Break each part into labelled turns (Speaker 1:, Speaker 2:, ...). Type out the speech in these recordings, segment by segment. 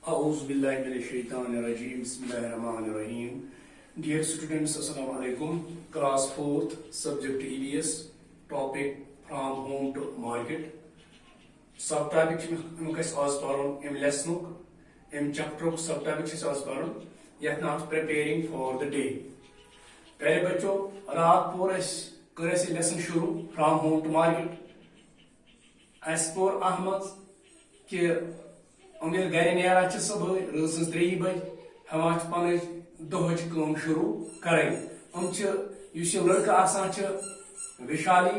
Speaker 1: A'udhu Bismillahirrahmanirrahim. Dear students, Assalamu alaikum. Class 4th, subject EVS, topic from home to market. Subtopic is आज पढ़ो im lesson im chapter subtopic is आज पढ़ो यह नाम preparing for the day. पहले बच्चों रात पूरे करे से lesson शुरू from home to market. As for Ahmad कि उमेर घर नेरान सुबह रस 3 बज हवान पन दहच कम शुरू करें लड़का आसान विशाली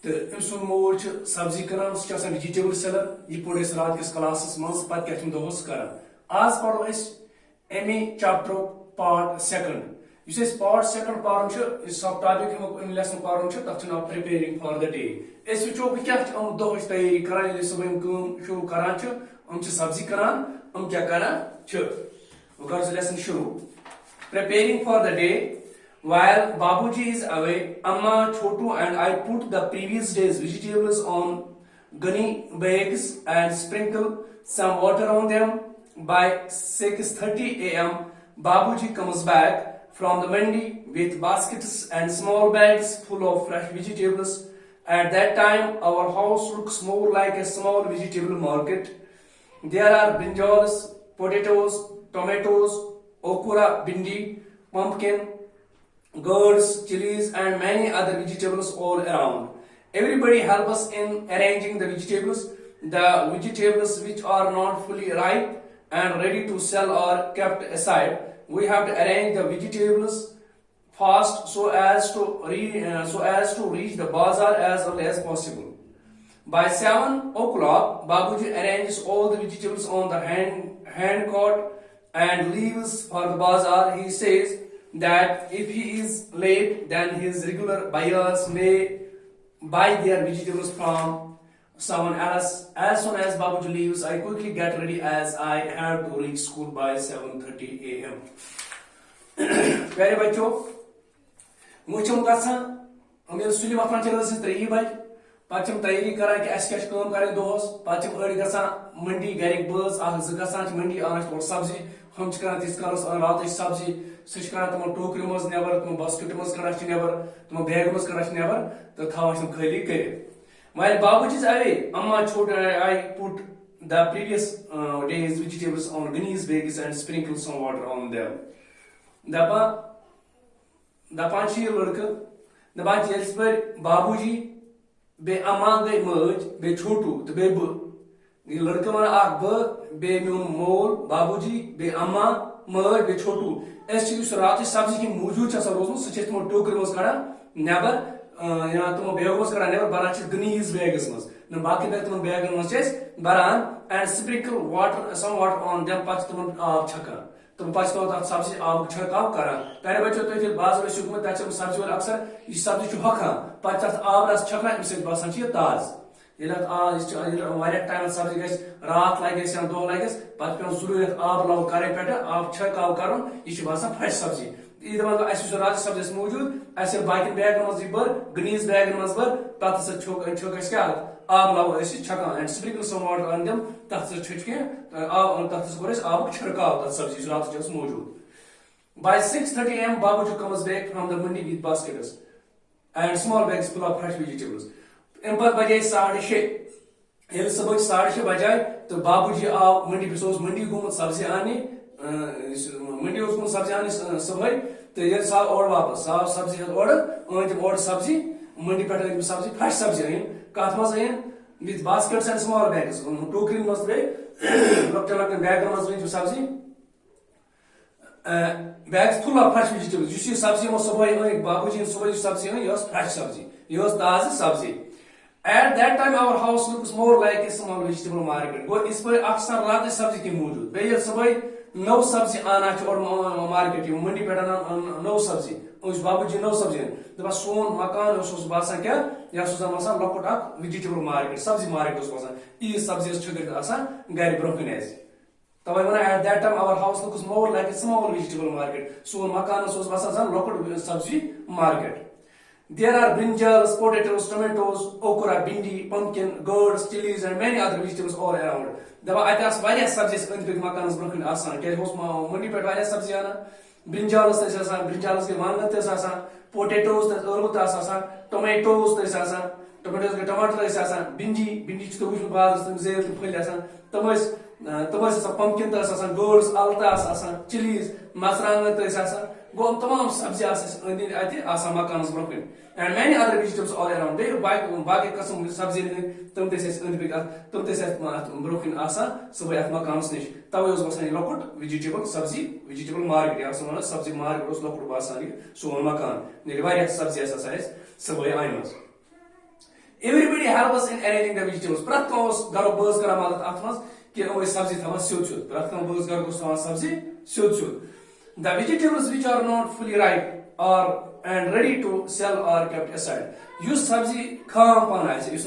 Speaker 1: तो अम मोर सब्जी करान सह वेजिटेबल सेलर यह पोर रात किस क्लास मज पे क्या दोहस करान आज पढ़ो अमे चैप्टर पार्ट 2 पार्ट 2 पार्न सब टॉपिक लेसन पार्न तथ नाव प्रिपेयरिंग फॉर द डे वो क्या दोहच तैयारी करान सुबह शुरू करान सब्जी करान क्या करान लेसन शुरू preparing for the day. While Babuji is away, Amma, Chotu and I put the previous day's vegetables on gunny bags and sprinkle some water on them. By 6:30 a.m., Babuji comes back from the mandi with baskets and small bags full of fresh vegetables. At that time, our house looks more like a small vegetable market. There are brinjals, potatoes, tomatoes, okra, bindi, pumpkin, gourds, chilies and many other vegetables all around. Everybody help us in arranging the vegetables. The vegetables which are not fully ripe and ready to sell are kept aside. We have to arrange the vegetables fast so as to reach the bazaar as early as possible. By 7 o'clock, Babuji arranges all the vegetables on the hand cart and leaves for the bazaar. He says that if he is late, then his regular buyers may buy their vegetables from someone else. As soon as Babuji leaves, I quickly get ready as I have to reach school by 7:30 a.m. प्यारे बच्चों मुझे गमें सुलि वथान 3 बज पे तैयारी करान कि अस क्या करें दोहस पे अड़ी गसान मंडी गरिक बज 2 गसान मंडी आन तोड़ सब्जी हम करान तीस कालस रात सब्जी सह तमो टोकर मज नबर तमो बास्केट मज कड़ान नबर तमो बैग मज कड़ान नबर तो थवान खाली कर While Babuji is away, Amma, Chotu and I put the previous day's vegetables on gunny's bags and sprinkle some water on them. दपान लड़का दपान बाबूजी बे अम्मा गई मज बे छोटू तो बे लड़का वन बे मोन मोल बाबूजी बे अम्मा मज बे छोटू रात सब्जी की मौजूद रोजम सह तमो टोकर मज कड़ान नबर या तमो बैग मज कड़ान नबर बरान गनीज बैगस मज बाकी बैग तमन बैगन मज बरान and sprinkle water some water on them पे तमन आब छकान तुम पे सब्जी आब छिड़काव करान प्यारे बच्चों तुम बाजार तक सब्जी वाल अक्सर यह सब्जी हकान पे आब रस छकान अम बसान ताज टाइम सब्जी ग रात लगे या दह लगे पे जरूरत आब लाग करें पे आब छिड़काव कर यह बसान फ्रेश सब्जी रात सब्जी मौजूद बाकी बैगन मज बर गनीज बैगन मज बर पे छोक क्या आब लाग छकान and sprinkle some water on them तथ आब छिड़काव तथ सब्जी रात मौजूद By 6:30 a.m. Babuji comes back from the mandi with baskets and small bags full of fresh vegetables. अम पे बजे 6:30 सुबह 6:30 बजे तो बाबूजी आव मंडी पे मंडी गुमुत सब्जी आने मंडी सब्जी आने सुबह तो ये साल और वापस साल सब्जी और सब्जी मंडी पे सब्जी फ्रेश सब्जी अन कत मज अन with baskets and small bags टोकरी मज लकट बैगन मज सब्जी bags full of fresh vegetables. You see सब्जी वो सुबह बाबूजी सुबह सब्जी यह फ्रेश सब्जी यह ताज़ सब्जी. At that time our house looks more like a small vegetable market. गो इस पर अक्सर रात सब्जी की मौजूद. बेयर सुबह नौ सब्जी आना और मार्केट मंडी पे नौ सब्जी उस बाबूजी नौ सब्जी दपा सोन मकान बसान क्या यह बसान लकुट वेजिटेबल मार्केट सब्जी मार्केट बसान यह सब्जी गर ब्रोकन तवे वन at that time our house looks more like a small vegetable market सोन मकान बसान लकुट सब्जी market There are brinjals, potatoes, tomatoes, okra, bindi, pumpkin, gourds, chilies, and many other vegetables all around. दबा आते आस वारिया सब्जी अंत बिग मकान ब्रोकन आसान के होस मंडी पे वारिया सब्जी आना brinjals तस आसान brinjals के वांगन तस आसान potatoes तस ٲlwٕ तस आसान tomatoes तस आसान tomatoes के टमाटर तस आसान bindi च तो वुच बाज तम जेल फल आसान तमस pumpkin तस आसान gourds altas आसान chilies मरचांगन तस आसान गो तमाम सब्जी आते आसान मकान broken and many other vegetables all around. They बाकी कसम सब्जी तम तस अंत बिग तम तस ब्रोकन आसान सब अत मकानस निश तवे बसान लकुट vegetable सब्जी vegetable market या सब्जी मार्केट लकुट बसान सोन मकान सब्जी सब आम everybody help us in arranging the vegetables प्रत गरो बस कर मदद अत मज कि सब्जी थवान सिद प्रत बस गर गोस थवान सब्जी सिद the vegetables which are not fully ripe are and ready to sell are kept aside. Yus sabzi kham pan aise, yus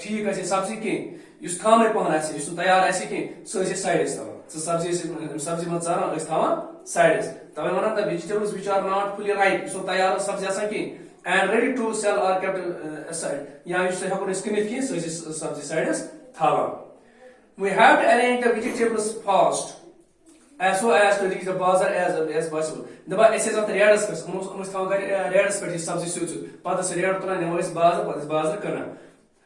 Speaker 1: ठीक aise sabzi ke, yus khame pan aise, yus tayar aise ke, so is side is thavan. So sabzi mat zara is thavan side is. Tave mana the vegetables which are not fully ripe, so tayar sabzi asa ke and ready to sell are kept aside. Ya yus hakun iskinit ke, so is sabzi side is thavan. We have to arrange the vegetables fast. As so as to reach the bazaar as possible. दबा ऐसे जात Reds कस हम थाव Reds पे सब्जी सुच पता से red तुना नेमो इस बाजार करना.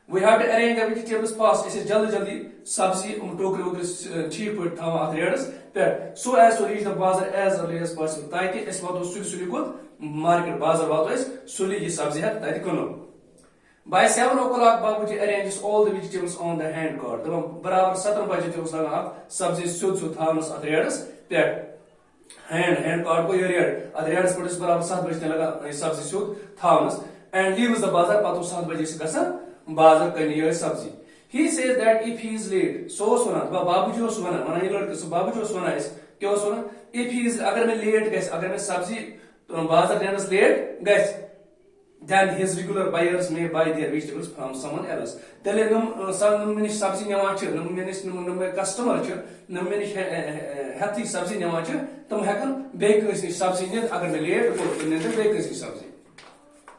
Speaker 1: We have to arrange the vegetables fast. ऐसे जल्दी सब्जी टोकरी वोकरी ठीक पे थाव अत रेड्स पे so as to reach the bazaar as early as possible. ताकि इस वातो सुली को मार्केट बाजार वातो इस सुली ये सब्जी है ताकि कनो. By 7 o'clock, Babuji arranges all the vegetables on the hand cart. दबा बराबर 7 बजे ते उसना आप सब्जी सुद थावनस अत रेड्स पे hand cart को ये रेड अत रेड्स पे बराबर 7 बजे लगा सब्जी सुद थावनस and leaves the bazaar पातो 7 बजे से गसा बाजार करनी है सब्जी. He says that if he is late, so सुना दबा बाबूजी को सुना मना ये लड़के सो बाबूजी को सुना इस क्यों सुना if he is अगर मैं लेट गए अगर मैं सब्जी बाजार नेनस लेट गए then his regular buyers may buy their vegetables from someone else. Tele num menish sabzi newa ch num menish num customer ch num menish hati sabzi newa ch tum hekan bakers ni sabzi ne agar me late ko ne bakers ni sabzi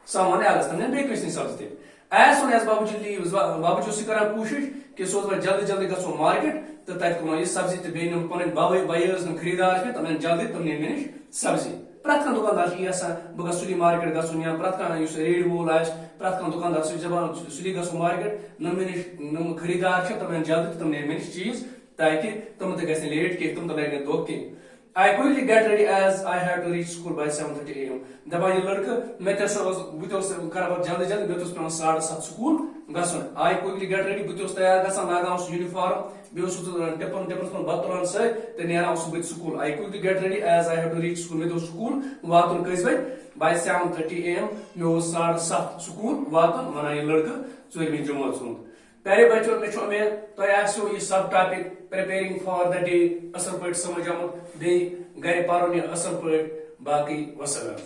Speaker 1: someone else ne bakers ni sabzi. As soon as babuji leaves babuji usi kara koshish ki soz ba jaldi gaso market to tat ko ye sabzi te beinum panen buyers num kharidar ke tamen jaldi tum ne menish sabzi. प्रत कन दुकानदार की ऐसा बगा सुली market गसुन या प्रत कन use red वोल आस प्रत कन दुकानदार सु जबान सुली गसु मार्केट नम खरीदार छ तमन जल्दी तमने मेन चीज ताकि तुम त गसने लेट के तुम त लगने दो के. I quickly get ready as I have to reach school by 7:30 AM. दबा ये लड़का मैं तस बुतोस करब जल्दी बुतोस पे 7:30 स्कूल गसन. I quickly get ready बुतोस तैयार गसन लागाउस यूनिफॉर्म बेउस टेपन बतरन से ते नेरा उस बुत school. I quickly get ready as I have to reach school. मैं तो स्कूल वातन कइस by 7:30 AM मैं 7:30 स्कूल वातन मना ये लड़का चोरमी जमात सुन. प्यारे बच्चों में छो में तो आसो ये सब topic preparing for the day असल पट समझ आमत बे गरे पारो ने असल पट बाकी वसलाम.